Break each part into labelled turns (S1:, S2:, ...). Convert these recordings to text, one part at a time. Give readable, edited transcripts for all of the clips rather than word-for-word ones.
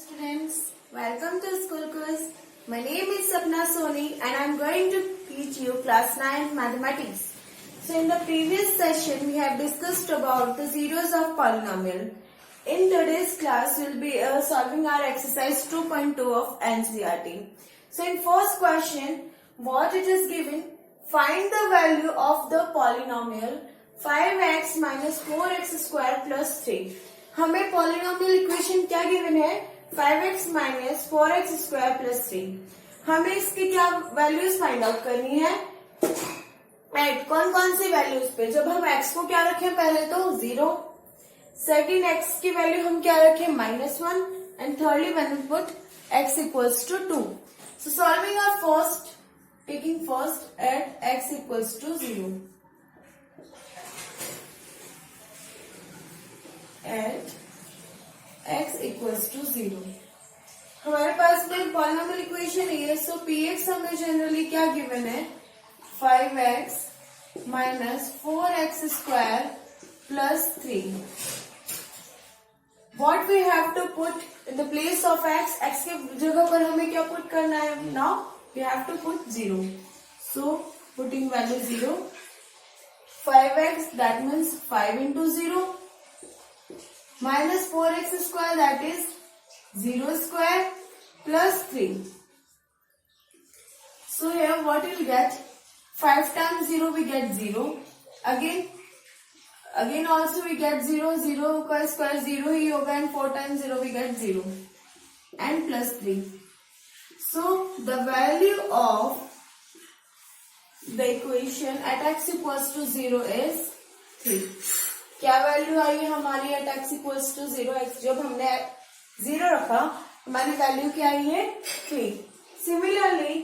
S1: Students, welcome to School Quiz. My name is Sapna Soni and I am going to teach you class 9 mathematics. So in the previous session we have discussed about the zeros of polynomial. In today's class we will be solving our exercise 2.2 of NCERT. So in first question, what it is given, find the value of the polynomial 5x minus 4x square plus 3. हमें polynomial equation क्या given है, 5x minus 4x square plus 3. हमें इसकी क्या values find out करनी है, right. कौन कौन सी वैल्यूज पे, जब हम x को क्या रखें, पहले तो 0, सेकेंड x की वैल्यू हम क्या रखें, -1, and thirdly when we put x equals to 2. So solving our first, taking first at x equals to 0. At x equals to 0 हमारे पास में पॉलिनोमियल इक्वेशन है. सो px हमें जनरली क्या गिवन है, 5x minus 4x square plus 3. What we have to put in the place of x, x के जगह पर हमें क्या पुट करना है, now we have to put 0. So putting value 0, 5x that means 5 into 0 minus 4x square that is 0 square plus 3. So here what you will get, 5 times 0 we get 0. Again also we get 0, 0 का square 0 ही होगा, and 4 times 0 we get 0 and plus 3. So the value of the equation at x equals to 0 is 3. क्या value आई है हमारी eight x equals to 0, जब हमने 0 रखा हमारी value क्या आई है, 3. Similarly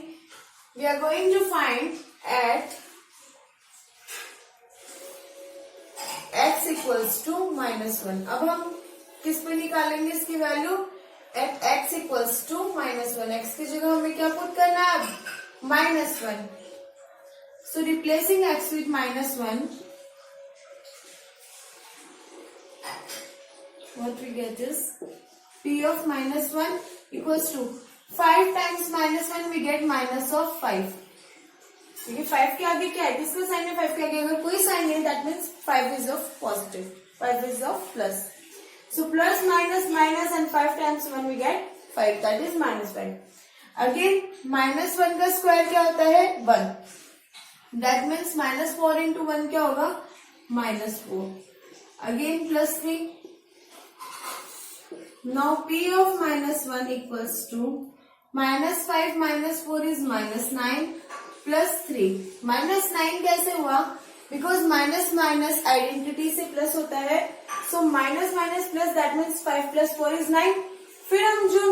S1: we are going to find at x equals to -1. अब हम किस पे निकालेंगे इसकी value, at x equals to -1. x की जगह हमें क्या पुट करना है, अब -1. So replacing x with -1, what we get is p of -1 equals to 5 times -1 we get minus of 5. क्योंकि 5 के आगे क्या है, किसका साइन है, 5 के आगे अगर कोई साइन है that means 5 is of positive, 5 is of plus. So plus minus minus and 5 times 1 we get 5, that is -5. Again -1 का स्क्वायर क्या होता है, 1. दैट मीन्स -4 into 1 क्या होगा, -4. Again plus 3. Now p of -1 equals to -5 minus 4 is -9 plus 3. -9 कैसे हुआ, because minus minus identity से plus होता है. So minus minus plus that means 5 plus 4 is 9. फिर हम जो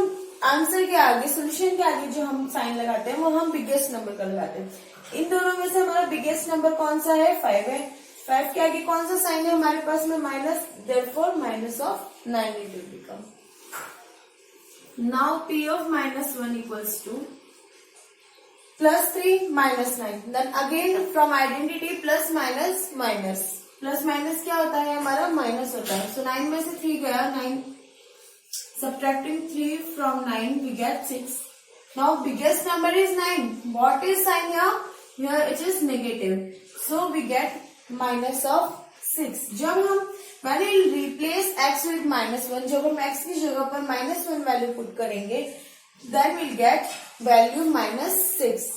S1: आंसर के आगे, सोल्यूशन के आगे जो हम साइन लगाते हैं वो हम बिगेस्ट नंबर का लगाते हैं. इन दोनों में से हमारा बिगेस्ट नंबर कौन सा है, 5 है. 5 के आगे कौन सा साइन है हमारे पास में, minus, therefore minus of 9 it will become. Now p of -1 equals to plus 3 minus 9. Then again from identity plus minus minus. Plus minus क्या होता है हमारा, माइनस होता है. So 9 में से 3 गया, 9 subtracting 3 from 9 we get 6. Now biggest number is 9. What is sign here? Here it is negative. So we get minus of 6. जब हम when we replace x with -1, जब हम x की जगह पर -1 वैल्यू पुट करेंगे then we'll get value -6.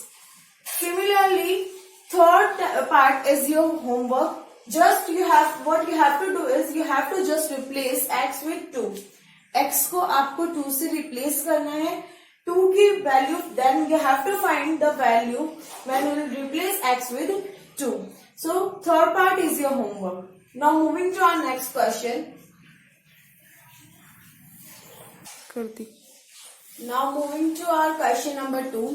S1: Similarly third part is your homework. Just what you have to do is you have to just replace x with 2. x को आपको 2 से replace करना है. 2 की value, then you have to find the value when you will replace x with 2. So third part is your homework. Now moving to our next question. Now moving to our question number 2.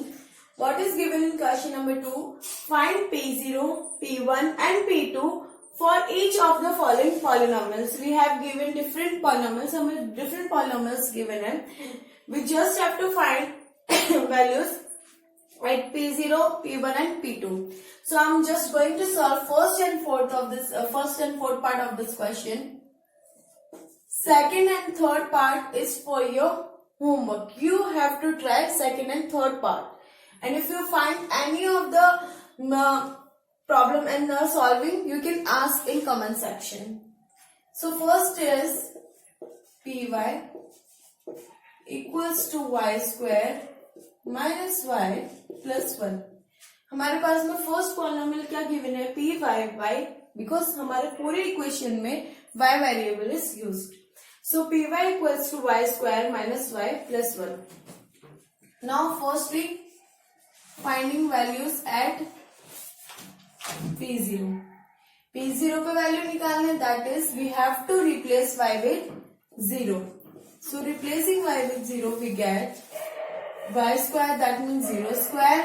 S1: What is given in question number 2? Find P0, P1 and P2 for each of the following polynomials. We have given different polynomials. हमें different polynomials given है. We just have to find values at P0, P1 and P2. So I'm just going to solve first and fourth part of this question. Second and third part is for your homework. You have to try second and third part. And if you find any of the problem and solving, you can ask in comment section. So first is py equals to y square minus y plus 1. हमारे पास में first polynomial क्या given है, p y y, because हमारे पूरे equation में y variable is used. So p y equals to y square minus y plus 1. Now firstly finding values at p0. p0 पे value निकालने, that is we have to replace y with 0. So replacing y with 0 we get y square, that means 0 square,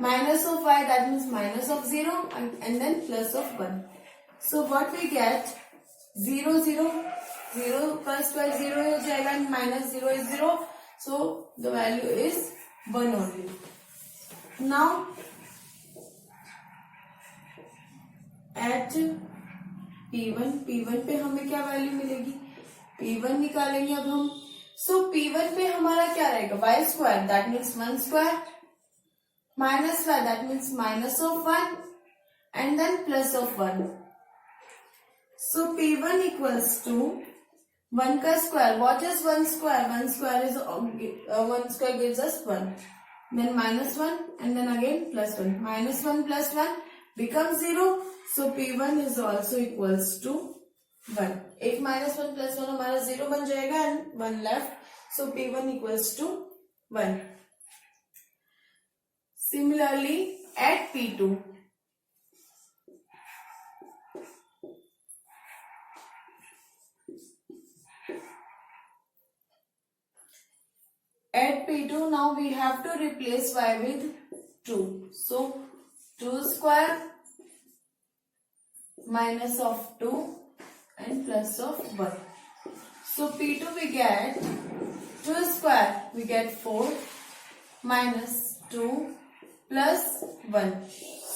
S1: minus of y, that means minus of 0, and then plus of 1. So what we get, 0 0 0 का square 0 हो जाएगा and minus 0 is 0, so the value is 1 only. Now at p1 पे हमें क्या value मिलेगी, p1 निकालेंगे अब हम. सो p1 पे हमारा क्या रहेगा, y square, that means 1 square, minus y, that means minus of 1, and then plus of 1. So p1 equals to 1 का square. What is 1 square? 1 square is 1 square gives us 1. Then minus 1 and then again plus 1. Minus 1 plus 1 becomes 0. So p1 is also equals to 1. एक minus 1 plus 1 हमारा 0 बन जाएगा and 1 left. So p1 equals to 1. Similarly, at P2, now we have to replace y with 2. So 2 square minus of 2 and plus of 1. So P2 we get 2 square, we get 4 minus 2 plus 1.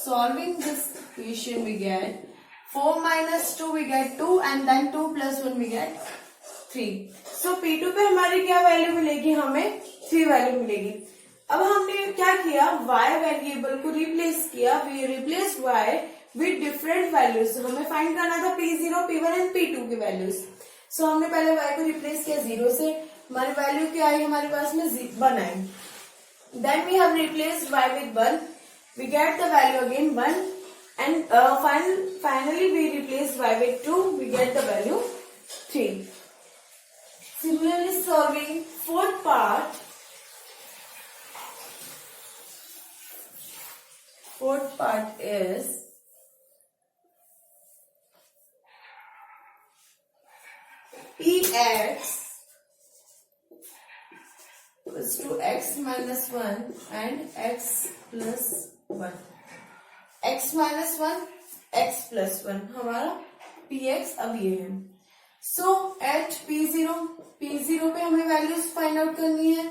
S1: Solving this equation we get 4 minus 2 we get 2 and then 2 plus 1 we get 3. So P2 पे हमारी क्या value मिलेगी, हमें 3 value मिलेगी. अब हमने क्या किया, y वेरिएबल को रिप्लेस किया. We replace y with different values. हमें फाइंड करना था p0, p1 एंड p2 की वैल्यूज. सो हमने पहले y को रिप्लेस किया 0 से. हमारी वैल्यू क्या आई, हमारे पास में 1 आई. Then we have replaced y with 1. We get the value again 1, and finally we replace y with 2. We get the value 3. Similarly, solving fourth part. Fourth part is px equals to x minus 1 and x plus 1. x minus 1, x plus 1 हमारा px अब ये है. So at p0 पे हमें values find out करनी है.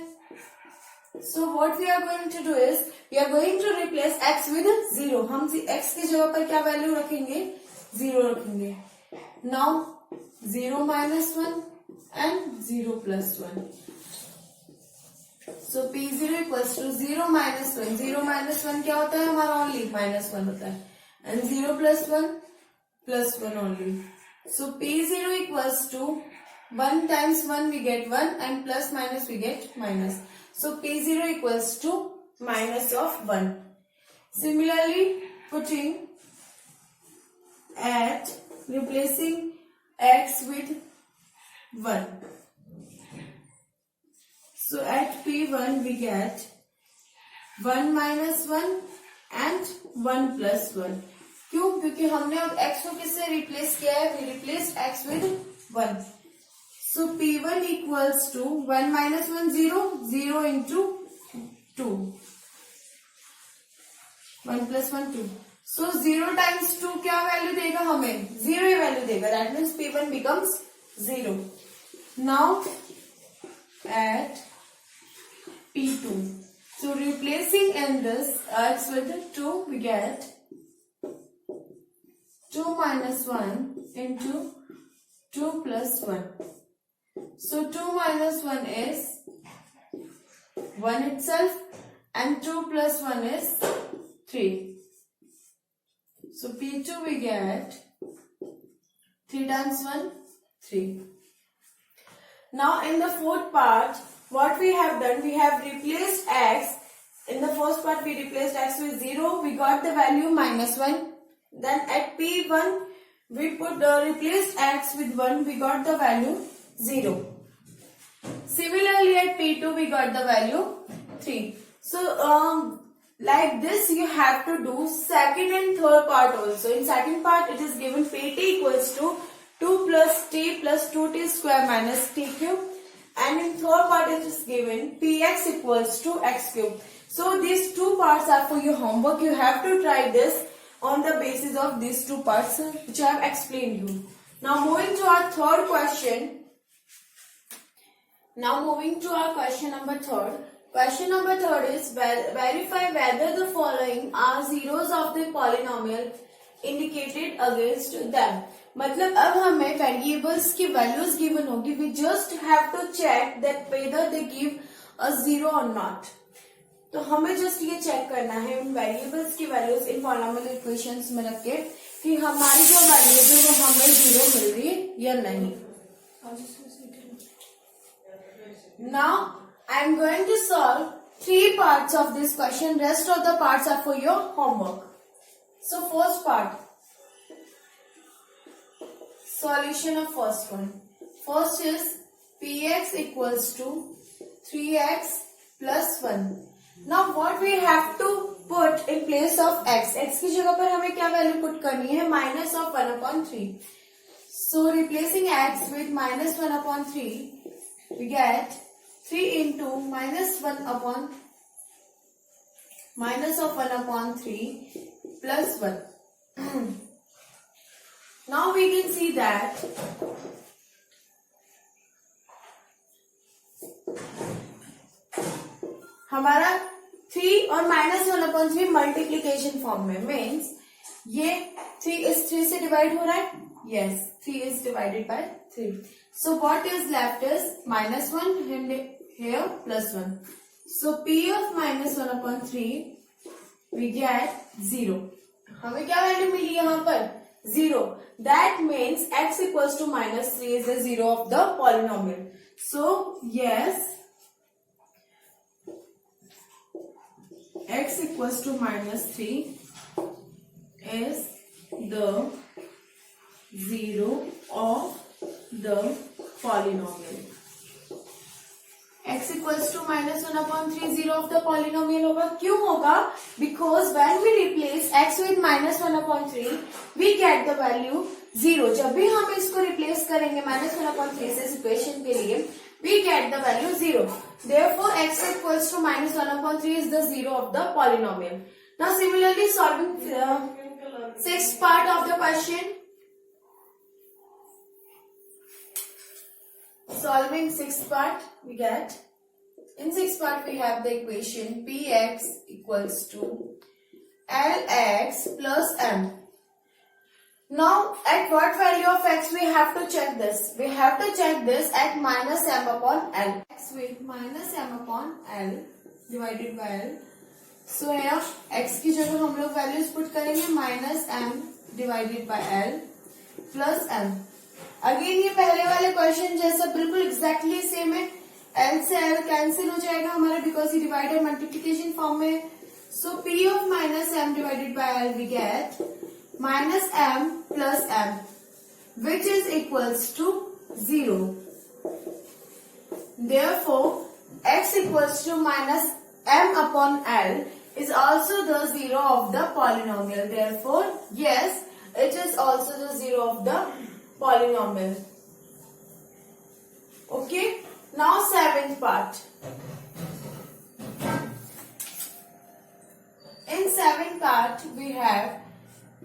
S1: So what we are going to do is we are going to replace x with 0. हम x की जगह पर क्या वैल्यू रखेंगे, 0 रखेंगे. Now 0 minus 1 and 0 plus 1. So p0 equals to 0 minus 1. 0 minus 1 क्या होता है हमारा, only minus 1 होता है, and 0 plus 1 plus 1 only. So p0 equals to 1 times 1 we get 1 and plus minus we get minus. So p0 equals to minus of 1. Similarly, putting at replacing x with 1. So at p1 we get 1 minus 1 and 1 plus 1. क्यों, क्योंकि हमने अब x को किससे replace किया है, we replaced x with 1. So p1 equals to 1 minus 1 0, 0 into 2, 1 plus 1 2. So 0 times 2 क्या value देगा हमें, 0 ही वैल्यू देगा. That means p1 becomes 0. Now at p2, so replacing in this x with 2 we get 2 minus 1 into 2 plus 1. So 2 minus 1 is 1 itself, and 2 plus 1 is 3. So P2 we get 3 times 1, 3. Now in the fourth part, what we have done, we have replaced x. In the first part we replaced x with 0, we got the value minus 1. Then at P1, we replaced x with 1, we got the value 0. Similarly at P2, we got the value 3. So like this you have to do second and third part also. In second part it is given Pt equals to 2 plus t plus 2t square minus t cube. And in third part it is given Px equals to x cube. So these two parts are for your homework. You have to try this on the basis of these two parts which I have explained you. Now moving to our third question. Now moving to our question number third. Question number third is verify whether the following are zeros of the polynomial indicated against them. मतलब अब हमें variables की values given होगी. We just have to check that whether they give a zero or not. तो हमें just ये check करना है उन variables की values इन polynomial equations में रख के कि हमारी जो values है वो हमें zero मिल रही है या नहीं. Now I am going to solve 3 parts of this question. Rest of the parts are for your homework. So first part, solution of first one. First is Px equals to 3x plus 1. Now what we have to put in place of x? X की जगह पर हमें क्या value put करनी है? Minus of 1 upon 3. So replacing x with minus 1 upon 3, we get 3 into minus of 1 upon 3 plus 1. Now we can see that हमारा 3 और minus 1 upon 3 multiplication form में means ये 3 इस 3 से divide हो रहा है. Yes, 3 is divided by 3. So what is left is minus 1 here plus 1. So P of minus 1 upon 3 we get 0. हमें क्या वैल्यू मिली यहाँ पर? 0. That means x equals to minus 3 is the 0 of the polynomial. So yes, x equals to minus 3 is the 0 of the polynomial. X equals to minus 1 upon 3 0 of the polynomial होगा. क्यों होगा? Because when we replace x with minus 1 upon 3, we get the value 0. जब भी हम इसको replace करेंगे minus 1 upon 3 से equation के लिए, we get the value 0. Therefore, x equals to minus 1 upon 3 is the 0 of the polynomial. Now, similarly, solving sixth part of the question. Solving sixth part, we get, in sixth part we have the equation Px equals to Lx plus m. Now at what value of x we have to check this? We have to check this at minus m upon L. X with minus m upon L divided by L. So here x की जगह हम लोग values put करेंगे minus m divided by L plus m. Again ये पहले वाले question जैसा बिल्कुल एग्जैक्टली सेम है. L से L कैंसिल हो जाएगा हमारा बिकॉज ये डिवाइडेड मल्टीप्लिकेशन फॉर्म में. So P of minus m divided by L we get minus m plus m which is equals to 0. Therefore, x equals to minus m upon L is also the 0 of the polynomial. Therefore, yes, it is also the 0 of the polynomial. Okay. Now seventh part. In seventh part we have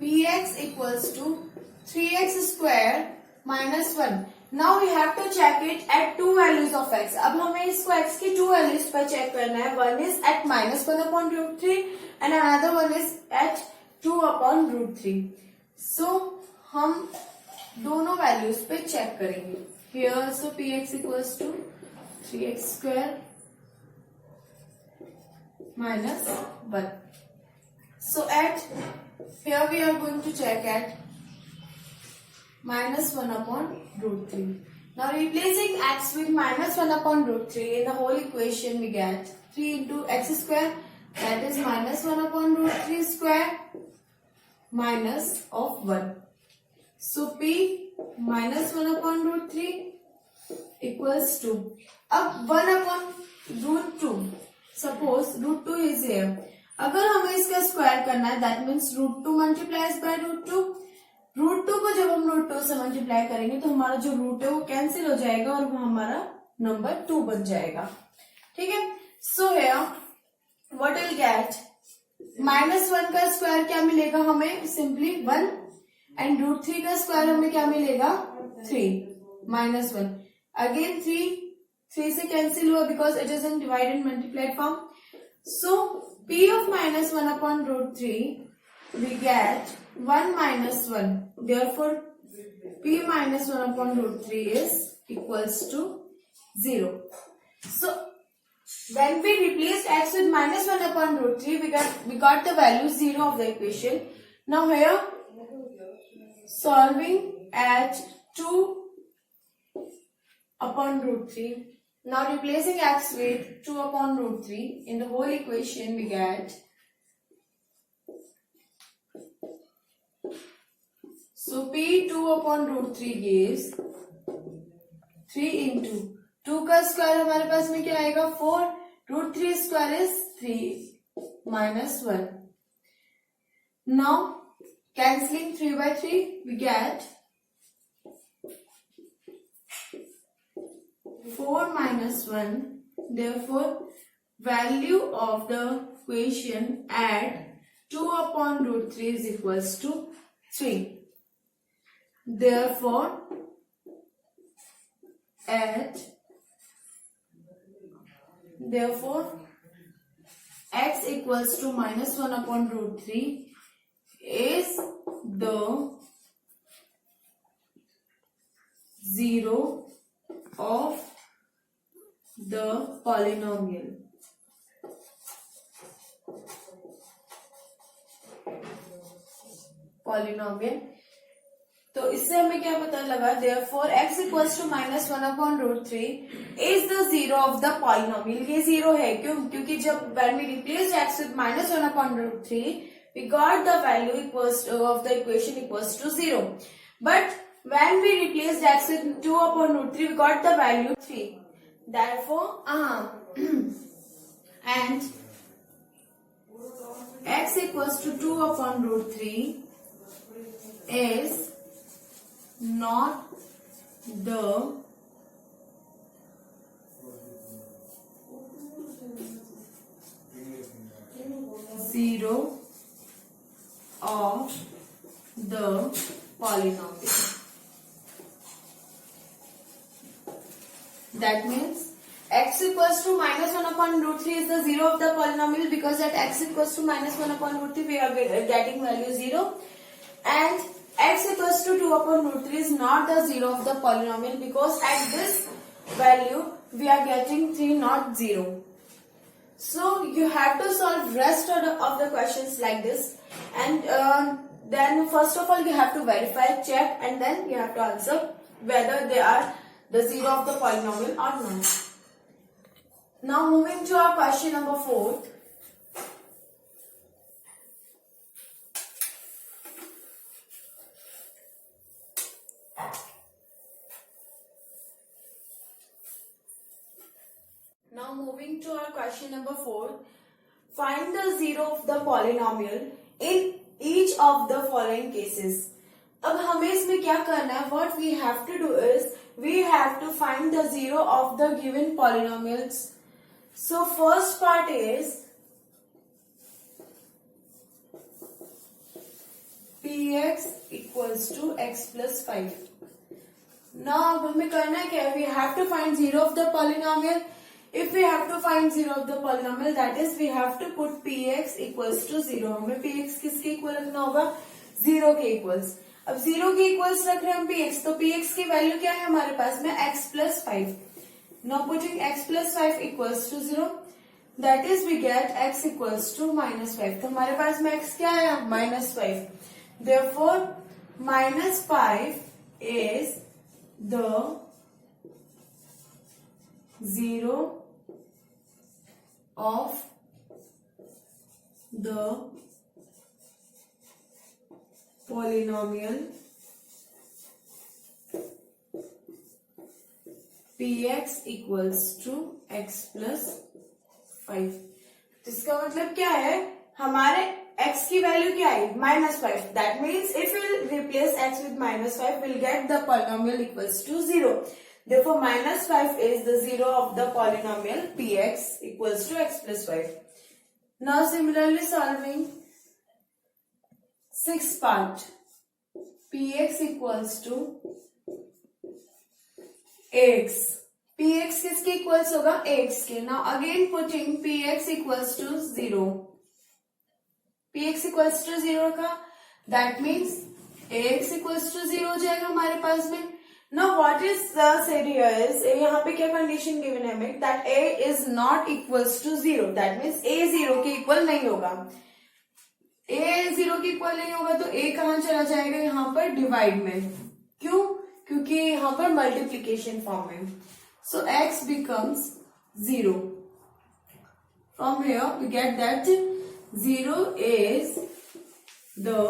S1: Px equals to 3x square minus 1. Now we have to check it at two values of x. अब हमें इसको x की two values पर check करना है. One is at minus 1 upon root 3 and another one is at 2 upon root 3. So हम दोनों values पे चेक करेंगे. Here so px equals to 3x square minus 1. So at here we are going to check at minus 1 upon root 3. Now replacing x with minus 1 upon root 3 in the whole equation we get 3 into x square, that is minus 1 upon root 3 square minus of 1. So p minus 1 upon root 3 equals to, अब 1 upon root 2, suppose root 2 is here. अगर हमें इसका square करना है that means root 2 multiplies by root 2. Root 2 को जब हम root 2 से मल्टीप्लाई करेंगे तो हमारा जो रूट है वो कैंसिल हो जाएगा और वो हमारा नंबर 2 बन जाएगा. ठीक है. So here what will get, minus 1 का स्क्वायर क्या मिलेगा हमें, सिंपली 1, एंड रूट 3 का स्क्वायर हमें क्या मिलेगा, 3 माइनस 1. अगेन 3 से कैंसिल हुआ because it is in divide and multiplied form. So p of minus 1 upon root 3 we get 1 minus 1. Therefore p minus 1 upon root 3 is equals to 0. So when we replaced x with minus 1 upon root 3 we got the value 0 of the equation. Now here solving at 2 upon root 3. Now replacing x with 2 upon root 3 in the whole equation we get, so p 2 upon root 3 gives 3 into 2 का square हमारे पास में क्या आएगा, 4. root 3 square is 3 minus 1. Now cancelling 3 by 3 we get 4 minus 1. Therefore value of the equation at 2 upon root 3 is equals to 3. Therefore x equals to minus 1 upon root 3 is the 0 of the polynomial. तो इससे हमें क्या पता लगा, therefore x equals to minus 1 upon root 3 is the 0 of the polynomial. ये 0 है क्यों, क्योंकि जब when we replaced x with minus 1 upon root 3 we got the value equals of the equation equals to 0. But when we replaced x with 2 upon root 3 we got the value 3. Therefore and x equals to 2 upon root 3 is not the zero of the polynomial. That means x equals to minus 1 upon root 3 is the 0 of the polynomial, because at x equals to minus 1 upon root 3 we are getting value 0, and x equals to 2 upon root 3 is not the 0 of the polynomial, because at this value we are getting 3 not 0. So you have to solve rest of the questions like this, and then first of all you have to verify, check, and then you have to answer whether they are the 0 of the polynomial or not. Now moving to our question number 4. Now moving to our question number 4. Find the 0 of the polynomial in each of the following cases. अब हमें इसमें क्या करना है, what we have to do is we have to find the 0 of the given polynomials. So first part is px equals to x plus 5. Now अब हमें करना है क्या, we have to find 0 of the polynomial. If we have to find 0 of the polynomial, that is we have to put px equals to 0. हमें px किसके equal रखना होगा, 0 के इक्वल्स. अब 0 के इक्वल्स रख रहे हैं हम px, तो px की वैल्यू क्या है हमारे पास में x plus 5. Now putting x plus 5 equals to 0, that is we get x equals to -5. तो हमारे पास में x क्या आया? -5. Therefore -5 is the 0 of the polynomial px equals to x plus 5. तो इसका मतलब क्या है? हमारे x की वैल्यू क्या आई? -5. That means if we'll replace x with -5, we'll get the polynomial equals to 0. Therefore, -5 is the 0 of the polynomial px equals to x plus 5. Now, similarly solving 6th part, px equals to ax. px किसके equals होगा? ax के. Now again putting px equals to 0. px equals to 0 का that means ax equals to 0 हो जाएगा हमारे पास में. Now what is said here is यहाँ पे क्या कंडीशन गिवन है हमें? that a is not equals to 0. that means a 0 के इक्वल नहीं होगा. a 0 के इक्वल नहीं होगा तो a कहाँ चला जाएगा? यहाँ पर डिवाइड में. क्यों? क्योंकि यहाँ पर मल्टीप्लीकेशन फॉर्म में. So x becomes 0. From here we get that 0 is the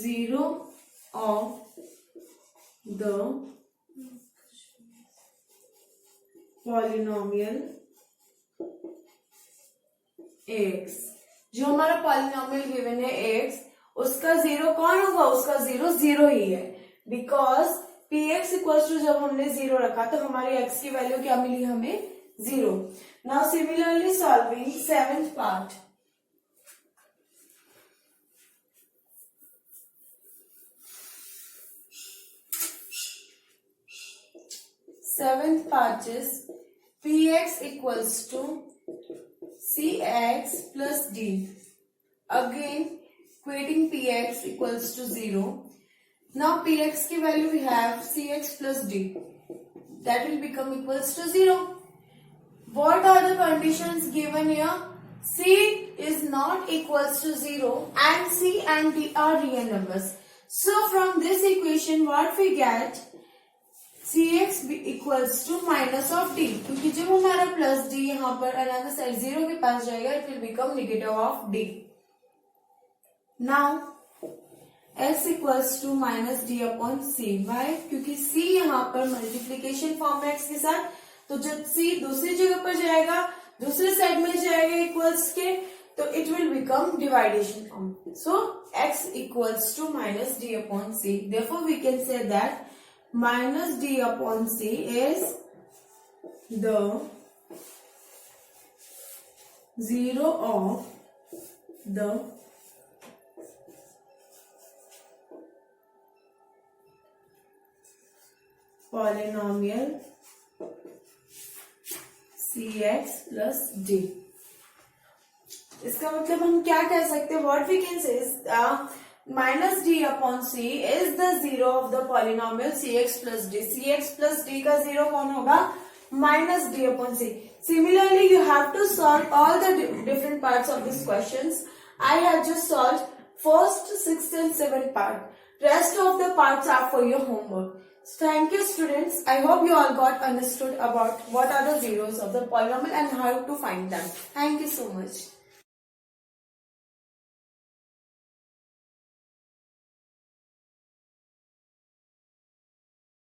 S1: 0 of the polynomial ax. जो हमारा पॉलिनोमियल गिवन है ax, उसका 0 कौन होगा? उसका 0 0 ही है. बिकॉज px इक्वल्स टू जब हमने 0 रखा तो हमारी x की वैल्यू क्या मिली हमें? 0. Now similarly solving 7th part. Seventh part is px equals to cx plus d. Again equating px equals to 0. Now px की value we have cx plus d. That will become equals to 0. What are the conditions given here? C is not equals to 0 and c and d are real numbers. So from this equation what we get? cx equals to minus of d. क्योंकि जब हमारा plus d यहाँ पर another side 0 के पास जाएगा, it will become negative of d. Now s equals to minus d upon c. Why? क्योंकि c यहाँ पर मल्टीप्लीकेशन फॉर्म है x के साथ, तो जब c दूसरी जगह पर जाएगा, दूसरे साइड में जाएगा इक्वल्स के, तो it will become dividation form. So x equals to minus d upon c. Therefore we can say that minus d upon c is the 0 of the polynomial cx plus d. इसका मतलब हम क्या कह सकते हैं? What we can say is minus d upon c is the 0 of the polynomial cx plus d. cx plus d का 0 कौन होगा? Minus d upon c. Similarly, you have to solve all the different parts of these questions. I have just solved first, 6th and 7th part. Rest of the parts are for your homework. So thank you students. I hope you all got understood about what are the zeros of the polynomial and how to find them. Thank you so much.